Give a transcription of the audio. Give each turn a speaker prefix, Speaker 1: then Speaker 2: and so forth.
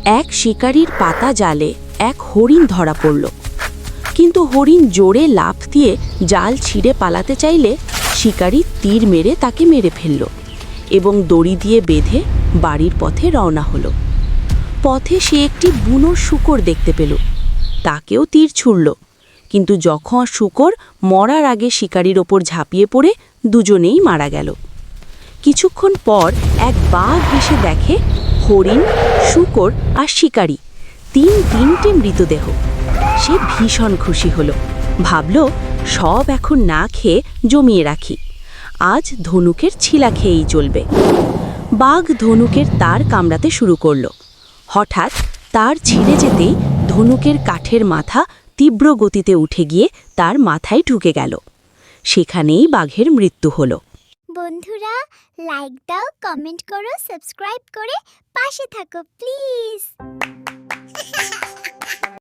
Speaker 1: এক শিকারীর পাতা জালে এক হরিণ ধরা পড়ল, কিন্তু হরিণ জোরে লাফ দিয়ে জাল ছিঁড়ে পালাতে চাইলে শিকারী তীর মেরে তাকে মেরে ফেলল এবং দড়ি দিয়ে বেঁধে বাড়ির পথে রওনা হলো। পথে সে একটি বুনো শূকর দেখতে পেল, তাকেও তীর ছুড়ল, কিন্তু যখন শূকর মরার আগে শিকারীর ওপর ঝাঁপিয়ে পড়ে দুজনেই মারা গেল। কিছুক্ষণ পর এক বাঘ এসে দেখে হরিণ, শূকর আর শিকারী তিনটে মৃতদেহ। সে ভীষণ খুশি হলো, ভাবল সব এখন না খেয়ে জমিয়ে রাখি, আজ ধনুকের ছিলা খেয়েই চলবে। বাঘ ধনুকের তার কামড়াতে শুরু করল। হঠাৎ তার ছিঁড়ে যেতেই ধনুকের কাঠের মাথা তীব্র গতিতে উঠে গিয়ে তার মাথায় ঢুকে গেল। সেখানেই বাঘের মৃত্যু হলো।
Speaker 2: বন্ধুরা, লাইক দাও, কমেন্ট করো, সাবস্ক্রাইব করে পাশে থাকো প্লিজ।